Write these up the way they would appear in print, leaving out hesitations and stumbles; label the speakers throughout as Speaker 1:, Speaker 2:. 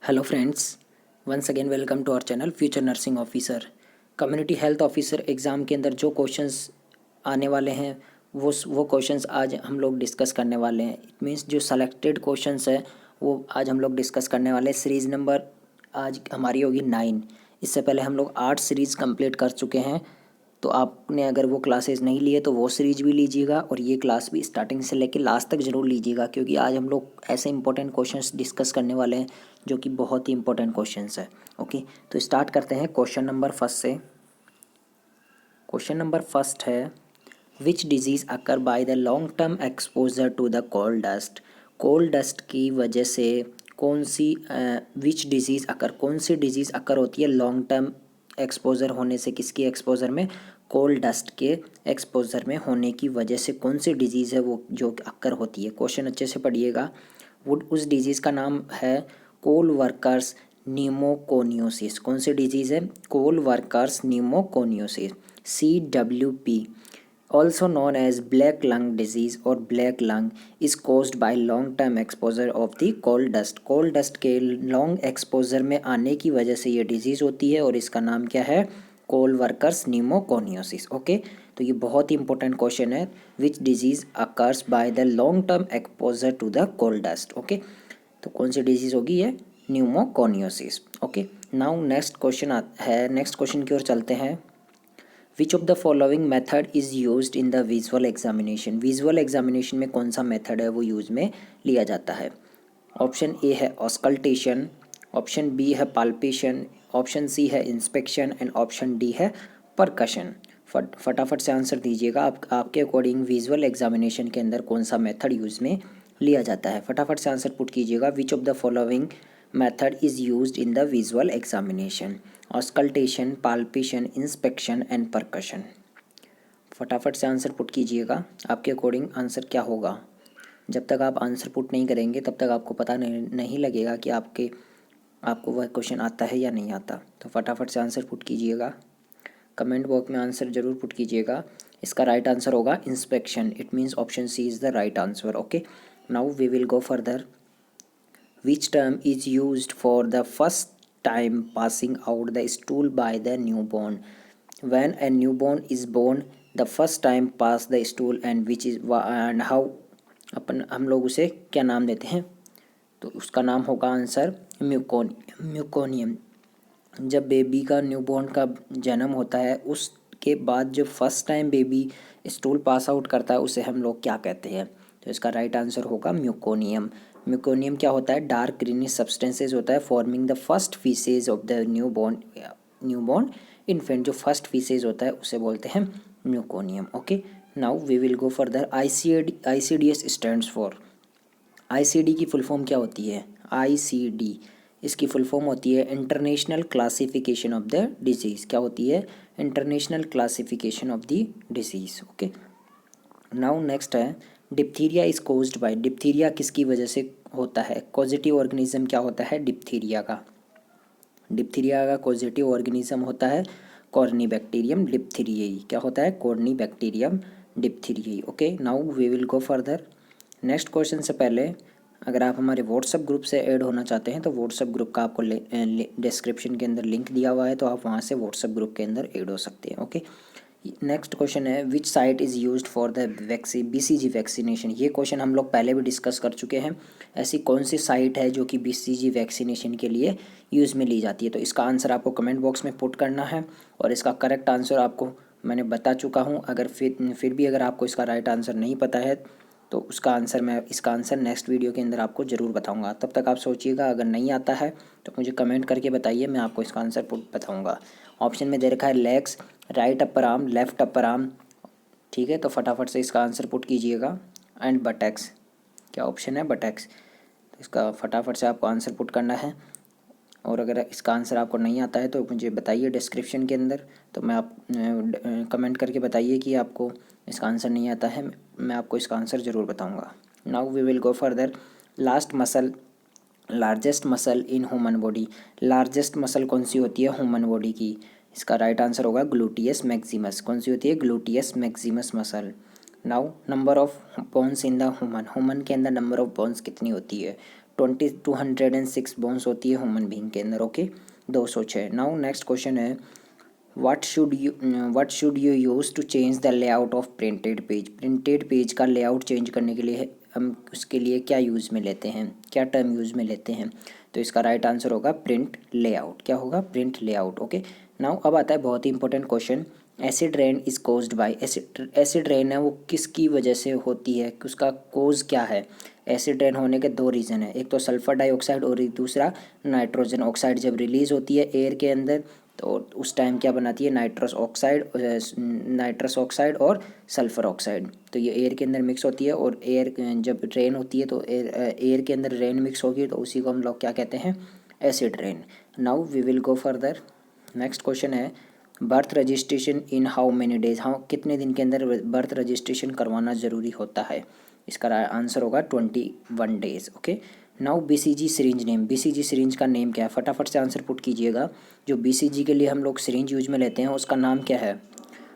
Speaker 1: Hello friends, once again welcome to our channel future nursing officer. Community health officer exam के अंदर जो questions आने वाले हैं वो क्वेश्चंस आज हम लोग डिस्कस करने वाले हैं। इट मीन्स जो सेलेक्टेड क्वेश्चंस है वो आज हम लोग डिस्कस करने वाले हैं। सीरीज़ नंबर आज हमारी होगी 9। इससे पहले हम लोग 8 सीरीज़ कंप्लीट कर चुके हैं। तो आपने अगर वो क्लासेस नहीं लिए तो वो सीरीज भी लीजिएगा और ये क्लास भी स्टार्टिंग से लेकर लास्ट तक ज़रूर लीजिएगा, क्योंकि आज हम लोग ऐसे इंपॉर्टेंट क्वेश्चंस डिस्कस करने वाले हैं जो कि बहुत ही इंपॉर्टेंट क्वेश्चंस है। ओके, तो स्टार्ट करते हैं क्वेश्चन नंबर फर्स्ट से। क्वेश्चन नंबर फर्स्ट है, which disease occur by the long term exposure to the cold dust. Cold dust की वजह से कौन सी विच डिजीज़ अकर, कौन सी डिजीज़ अकर होती है लॉन्ग टर्म एक्सपोजर होने से? किसकी एक्सपोजर में? कोल्ड डस्ट के एक्सपोजर में होने की वजह से कौन सी डिजीज़ है वो जो अक्कर होती है? क्वेश्चन अच्छे से पढ़िएगा। वो उस डिजीज़ का नाम है कोल वर्कर्स न्यूमोकोनियोसिस। कौन सी डिजीज़ है? Coal workers pneumoconiosis, CWP, also known as black lung disease or black lung, is caused by long term exposure of the coal dust। coal dust के लॉन्ग एक्सपोजर में आने की वजह से ये डिजीज़ होती है और इसका नाम क्या है? Coal workers pneumoconiosis. ओके, तो ये बहुत ही इंपॉर्टेंट क्वेश्चन है। Which disease occurs by the long term exposure to the coal dust. Okay, तो कौन सी डिजीज़ होगी ये? Pneumoconiosis. Okay, now next question है, नेक्स्ट क्वेश्चन की ओर चलते हैं। Which of the following method is used in the visual examination. Visual examination में कौन सा मेथड है वो यूज में लिया जाता है? ऑप्शन ए है ऑस्कल्टेशन, ऑप्शन बी है पाल्पेशन, ऑप्शन सी है इंस्पेक्शन एंड ऑप्शन डी है परकशन। फटाफट से आंसर दीजिएगा। आपके अकॉर्डिंग विजुअल एग्जामिनेशन के अंदर कौन सा मेथड यूज में लिया जाता है? फटाफट से आंसर पुट कीजिएगा। विच of the following method is used in the visual examination? Auscultation, palpation, inspection and percussion. फटाफट से आंसर पुट कीजिएगा। आपके अकॉर्डिंग आंसर क्या होगा? जब तक आप आंसर पुट नहीं करेंगे तब तक आपको पता नहीं लगेगा कि आपको वह क्वेश्चन आता है या नहीं आता। तो फटाफट से आंसर पुट कीजिएगा। कमेंट बॉक्स में आंसर जरूर पुट कीजिएगा। इसका राइट आंसर होगा inspection. It means option C is the right answer. Okay, now we will go further. Which term is used for the first time passing out the stool by the newborn? When a newborn is born, the first time pass the stool and which is and how अपन हम लोग उसे क्या नाम देते हैं? तो उसका नाम होगा आंसर म्यूकोनियम। जब बेबी का न्यूबॉर्न का जन्म होता है उसके बाद जो first time baby stool pass out करता है उसे हम लोग क्या कहते हैं? तो इसका राइट आंसर होगा म्यूकोनियम। म्यूकोनियम क्या होता है? डार्क ग्रीनिश सब्सटेंसेज होता है forming the first feces of the newborn infant. जो फर्स्ट फीसेज होता है उसे बोलते हैं meconium. Okay, now we will go further. ICD stands for. ICD की फुल फॉर्म क्या होती है? ICD, इसकी फुल फॉर्म होती है international classification of the disease. क्या होती है? International classification of the disease. Okay, now next है diphtheria is caused by. Diphtheria किसकी वजह से होता है? कॉजेटिव ऑर्गेनिज्म क्या होता है डिप्थीरिया का? डिप्थीरिया का पॉजिटिव ऑर्गेनिज्म होता है कॉर्नीबैक्टीरियम डिप्थीरियाई। क्या होता है? Corynebacterium diphtheriae. Okay, now we will go further. Next question से पहले अगर आप हमारे व्हाट्सअप ग्रुप से ऐड होना चाहते हैं तो व्हाट्सअप ग्रुप का आपको डिस्क्रिप्शन के अंदर लिंक दिया हुआ है, तो आप वहाँ से व्हाट्सअप ग्रुप के अंदर ऐड हो सकते हैं। ओके, नेक्स्ट क्वेश्चन है विच site is used for the BCG vaccination. ये क्वेश्चन हम लोग पहले भी डिस्कस कर चुके हैं। ऐसी कौन सी साइट है जो कि BCG वैक्सीनेशन के लिए यूज़ में ली जाती है? तो इसका आंसर आपको कमेंट बॉक्स में पुट करना है और इसका करेक्ट आंसर आपको मैंने बता चुका हूँ। अगर फिर भी अगर आपको इसका राइट आंसर नहीं पता है तो इसका आंसर नेक्स्ट वीडियो के अंदर आपको ज़रूर बताऊंगा। तब तक आप सोचिएगा, अगर नहीं आता है तो मुझे कमेंट करके बताइए, मैं आपको इसका आंसर बताऊंगा। ऑप्शन में दे रखा है legs, right upper arm, left upper arm. ठीक है, तो फटाफट से इसका आंसर पुट कीजिएगा। एंड बटैक्स, क्या ऑप्शन है? बटैक्स। तो इसका फटाफट से आपको आंसर पुट करना है और अगर इसका आंसर आपको नहीं आता है तो मुझे बताइए डिस्क्रिप्शन के अंदर, तो कमेंट करके बताइए कि आपको इसका आंसर नहीं आता है, मैं आपको इसका आंसर ज़रूर बताऊंगा। Now we will go further. Largest muscle in human body. Largest muscle कौन सी होती है ह्यूमन बॉडी की? इसका राइट आंसर होगा ग्लूटियस मैक्सिमस। कौन सी होती है? Gluteus maximus muscle. Now number of bones in the human के अंदर नंबर ऑफ बोन्स कितनी होती है? 206 बोन्स होती है ह्यूमन बीइंग के अंदर, ओके 206। नाउ नेक्स्ट क्वेश्चन है what should you use to change the layout of printed page. Printed page का लेआउट चेंज करने के लिए हम उसके लिए क्या यूज़ में लेते हैं, क्या टर्म यूज़ में लेते हैं? तो इसका राइट आंसर होगा प्रिंट लेआउट। क्या होगा? Print layout, okay. नाउ अब आता है बहुत ही important question, acid rain is caused by. Acid rain है वो किसकी वजह से होती है, उसका कोज क्या है? एसिड रेन होने के दो रीज़न है, एक तो सल्फर डाइऑक्साइड और दूसरा नाइट्रोजन ऑक्साइड जब रिलीज होती है एयर के अंदर तो उस टाइम क्या बनाती है, नाइट्रस ऑक्साइड और सल्फर ऑक्साइड। तो ये एयर के अंदर मिक्स होती है और एयर जब रेन होती है तो एयर के अंदर रेन मिक्स होगी तो उसी को हम लोग क्या कहते हैं, acid rain. Now we will go further. Next question है birth registration in how many days. हाँ, कितने दिन के अंदर बर्थ रजिस्ट्रेशन करवाना ज़रूरी होता है? इसका आंसर होगा 21 days, okay. Now BCG syringe name, BCG syringe का नेम क्या है? फटाफट से आंसर पुट कीजिएगा। जो BCG के लिए हम लोग सिरिंज यूज में लेते हैं उसका नाम क्या है?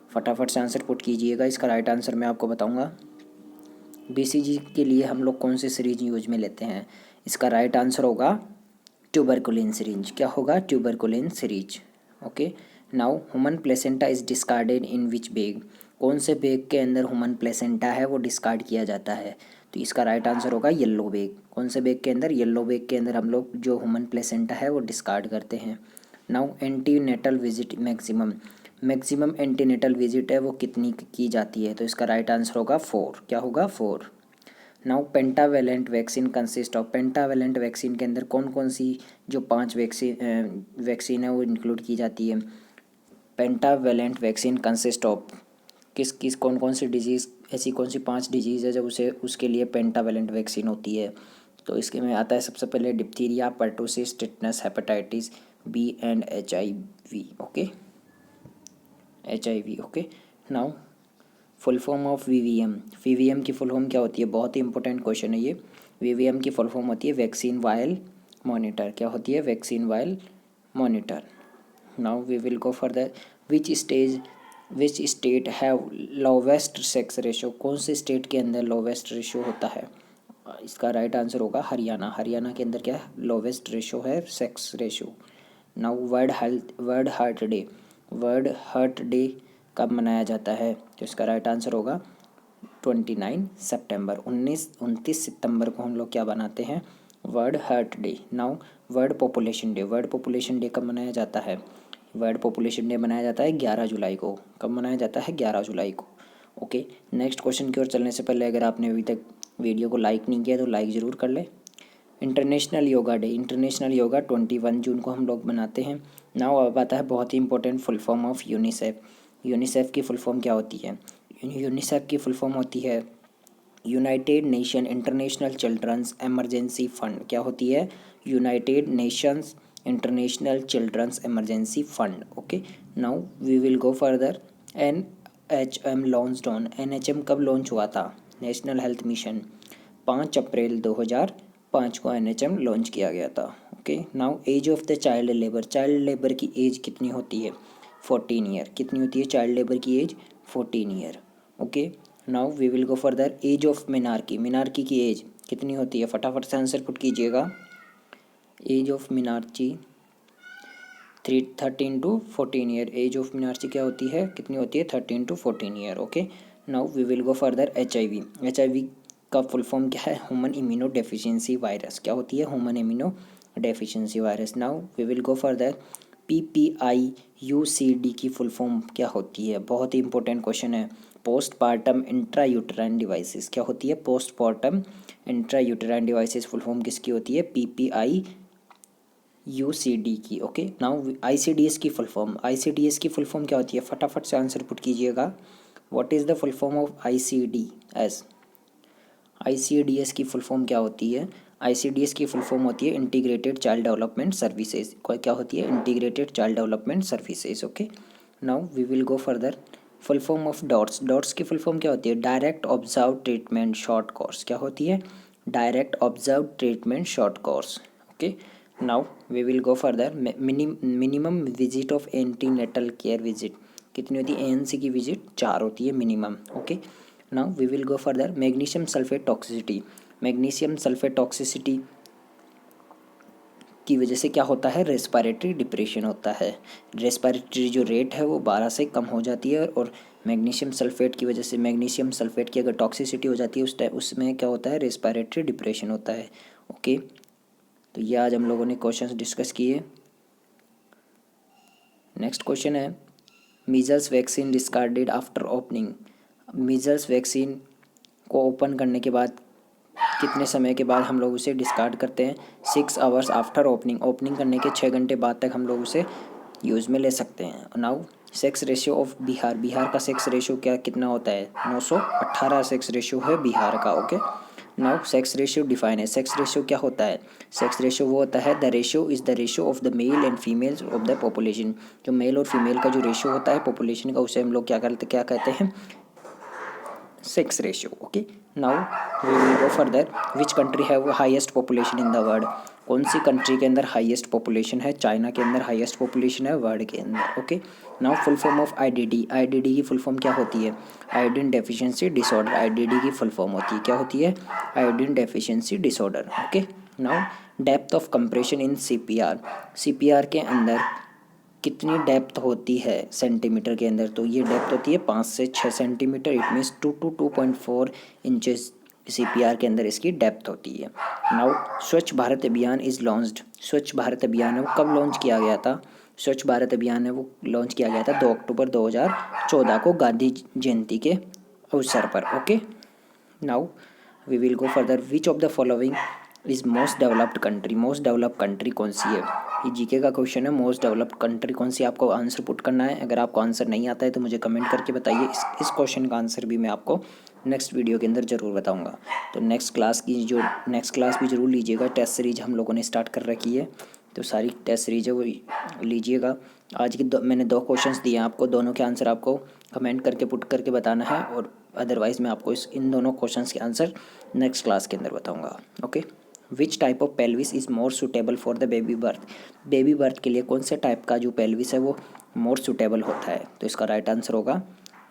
Speaker 1: फटाफट से आंसर पुट कीजिएगा, इसका राइट आंसर मैं आपको बताऊंगा। BCG के लिए हम लोग कौन से सिरिंज यूज में लेते हैं? इसका राइट आंसर होगा ट्यूबरकुलिन सिरिंज। क्या होगा? Tuberculin syringe, okay. Now human placenta is discarded in which bag. कौन से बैग के अंदर ह्यूमन प्लेसेंटा है वो डिस्कार्ड किया जाता है? तो इसका राइट आंसर होगा येलो बैग। कौन से बैग के अंदर? येलो बैग के अंदर हम लोग जो ह्यूमन प्लेसेंटा है वो डिस्कार्ड करते हैं। Now antenatal visit maximum antenatal visit है वो कितनी की जाती है? तो इसका राइट आंसर होगा 4। क्या होगा? 4। Now pentavalent vaccine consist of. Pentavalent vaccine के अंदर कौन कौन सी जो 5 वैक्सीन है वो इंक्लूड की जाती है? पेंटावेलेंट वैक्सीन कंसिस्ट ऑफ किस किस कौन कौन सी डिजीज़, ऐसी कौन सी 5 डिजीज़ है जब उसके लिए पेंटावेलेंट वैक्सीन होती है? तो इसके में आता है सबसे पहले diphtheria, pertussis, tetanus, hepatitis B and HIV, okay. HIV, okay. Now full form of VVM। VVM की फुल फॉर्म क्या होती है? बहुत ही इंपॉर्टेंट क्वेश्चन है ये। VVM की फुल फॉर्म होती है वैक्सीन वायल मॉनिटर। क्या होती है? Vaccine vial monitor. Now we will go further. Which state have lowest sex ratio. कौन से स्टेट के अंदर लोवेस्ट रेशो होता है? इसका राइट आंसर होगा हरियाणा। हरियाणा के अंदर क्या है? लोवेस्ट रेशो है sex ratio. Now world heart day कब मनाया जाता है? तो इसका राइट आंसर होगा 29 सितंबर। 29 सितंबर को हम लोग क्या बनाते हैं? World heart day. Now world population day. World population day कब मनाया जाता है? वर्ल्ड पॉपुलेशन डे मनाया जाता है 11 जुलाई को। कब मनाया जाता है? 11 जुलाई को, ओके। नेक्स्ट क्वेश्चन की ओर चलने से पहले अगर आपने अभी तक वीडियो को लाइक नहीं किया तो लाइक ज़रूर कर ले। International yoga day. International yoga 21 जून को हम लोग मनाते हैं। नाउ अब आता है बहुत ही important full form of UNICEF. UNICEF की फुल फॉर्म क्या होती है? यूनिसेफ की फुल फॉर्म होती है united nation international children's emergency fund. क्या होती है? United nations international children's emergency fund, okay. Now we will go further. NHM launched on. NHM कब लॉन्च हुआ था? नेशनल हेल्थ मिशन 5 अप्रैल 2005 को NHM लॉन्च किया गया था, okay. Now age of the child labour. Child labour की age कितनी होती है? 14 ईयर। कितनी होती है चाइल्ड लेबर की age? 14 year, okay. Now we will go further. Age of menarche. Menarche की एज कितनी होती है? फटाफट से आंसर पुट कीजिएगा। Age of menarche 13 to 14 year. Age of menarche क्या होती है? कितनी होती है? 13 to 14 year, okay. Now we will go further. HIV का फुल फॉर्म क्या है? Human immunodeficiency virus. क्या होती है? Human immunodeficiency virus. Now we will go further. PPIUCD की फुल फॉर्म क्या होती है? बहुत ही इंपॉर्टेंट क्वेश्चन है। Postpartum intrauterine devices. क्या होती है? Postpartum intrauterine devices full form किसकी होती है? PPIUCD की, ओके। नाउ ICDS की फुल फॉर्म। ICDS की फुल फॉर्म क्या होती है? फटाफट से आंसर पुट कीजिएगा। What is the full form of ICDS? ICDS की फुल फॉर्म क्या होती है? ICDS की फुल फॉर्म होती है इंटीग्रेटेड चाइल्ड डेवलपमेंट सर्विसेज। क्या होती है? Integrated child development services, okay. Now we will go further. Full form of DOTS. DOTS की फुल फॉर्म क्या होती है? Direct observe treatment short course. क्या होती है? Direct observe treatment short course, okay. Now we will go further. Minimum visit of antenatal care visit कितनी होती है? ANC की विजिट 4 होती है minimum, okay. Now we will go further. Magnesium sulphate toxicity. Magnesium sulphate toxicity की वजह से क्या होता है, रेस्पिरेटरी डिप्रेशन होता है। रेस्पिरेटरी जो रेट है वो 12 से कम हो जाती है, और मैग्नीशियम सल्फेट की वजह से, मैग्नीशियम सल्फेट की अगर टॉक्सिसिटी हो जाती है उस टाइम, उसमें क्या होता है, रेस्पिरेटरी डिप्रेशन होता है। ओके, तो ये आज हम लोगों ने क्वेश्चंस डिस्कस किए। नेक्स्ट क्वेश्चन है, measles vaccine discarded after opening. Measles vaccine को ओपन करने के बाद कितने समय के बाद हम लोग उसे डिस्कार्ड करते हैं? 6 आवर्स आफ्टर ओपनिंग। ओपनिंग करने के 6 घंटे बाद तक हम लोग उसे यूज़ में ले सकते हैं। Now sex ratio of Bihar. Bihar का सेक्स रेशियो क्या कितना होता है? 918 सेक्स रेशियो है बिहार का। Okay, now sex ratio define है। सेक्स रेशियो क्या होता है? सेक्स रेशियो वो होता है, the ratio is the ratio of the male and females of the population. जो मेल और फीमेल का जो रेशियो होता है पॉपुलेशन का, उसे हम लोग क्या कहते हैं? Sex ratio. Okay, now we will go further. Which country have highest population in the world. कौन सी कंट्री के अंदर हाईएस्ट पॉपुलेशन है? चाइना के अंदर हाईएस्ट पॉपुलेशन है वर्ल्ड के अंदर। Okay, now full form of IDD. IDD की फुल फॉर्म क्या होती है? Iodine deficiency disorder. आईडीडी की फुल फॉर्म होती है, क्या होती है? Iodine deficiency disorder. Okay, now depth of compression in CPR. CPR के अंदर कितनी डेप्थ होती है सेंटीमीटर के अंदर? तो ये डेप्थ होती है 5 से 6 centimetre. It means 2 to 2.4 inches CPR के अंदर इसकी डेप्थ होती है। नाउ स्वच्छ भारत अभियान इज़ लॉन्च्ड। स्वच्छ भारत अभियान है वो कब लॉन्च किया गया था? स्वच्छ भारत अभियान है वो लॉन्च किया गया था 2 अक्टूबर 2014 को, गांधी जयंती के अवसर पर। Okay, now we will go further. Which of the following is most developed country. Most developed country कौन सी है? ये जीके का क्वेश्चन है। मोस्ट डेवलप्ड कंट्री कौन सी, आपको आंसर पुट करना है। अगर आपको आंसर नहीं आता है तो मुझे कमेंट करके बताइए। इस क्वेश्चन का आंसर भी मैं आपको नेक्स्ट वीडियो के अंदर ज़रूर बताऊंगा। तो नेक्स्ट क्लास भी ज़रूर लीजिएगा। टेस्ट सीरीज हम लोगों ने स्टार्ट कर रखी है, तो सारी टेस्ट सीरीज है वो लीजिएगा। आज की मैंने 2 क्वेश्चंस दिए हैं आपको, दोनों के आंसर आपको कमेंट करके पुट करके बताना है, और अदरवाइज़ मैं आपको इन दोनों क्वेश्चंस के आंसर नेक्स्ट क्लास के अंदर बताऊंगा। Okay, which type of pelvis is more suitable for the baby birth. Baby birth के लिए कौन से टाइप का जो पेल्विस है वो मोर सूटेबल होता है? तो इसका राइट आंसर होगा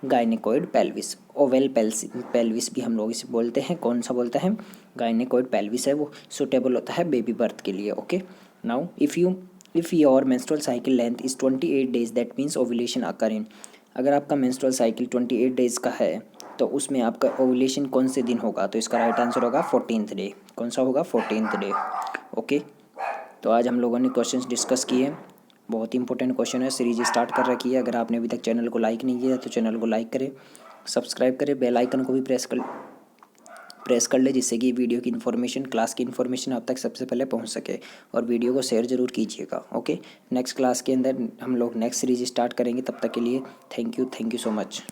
Speaker 1: गायनेकोइड पेल्विस। ओवेल पेल्विस भी हम लोग इसे बोलते हैं। कौन सा बोलते हैं? गायनेकोइड पेल्विस है वो सूटेबल होता है बेबी बर्थ के लिए। Okay, now if your menstrual cycle length is 28 days, that means ovulation occur in. अगर आपका मेंस्ट्रुअल साइकिल 28 डेज का है तो उसमें आपका ओव्यूलेशन कौन से दिन होगा? तो इसका राइट आंसर होगा 14th डे। कौन सा होगा? 14th day. ओके, तो आज हम लोगों ने क्वेश्चंस डिस्कस किए। बहुत ही इंपॉर्टेंट क्वेश्चन है, सीरीज स्टार्ट कर रखी है। अगर आपने अभी तक चैनल को लाइक नहीं किया तो चैनल को लाइक करें, सब्सक्राइब करें, बेल आइकन को भी प्रेस कर ले, जिससे कि वीडियो की इन्फॉर्मेशन, क्लास की इन्फॉर्मेशन आप तक सबसे पहले पहुंच सके। और वीडियो को शेयर ज़रूर कीजिएगा। ओके, नेक्स्ट क्लास के अंदर हम लोग नेक्स्ट सीरीज स्टार्ट करेंगे। तब तक के लिए थैंक यू सो मच।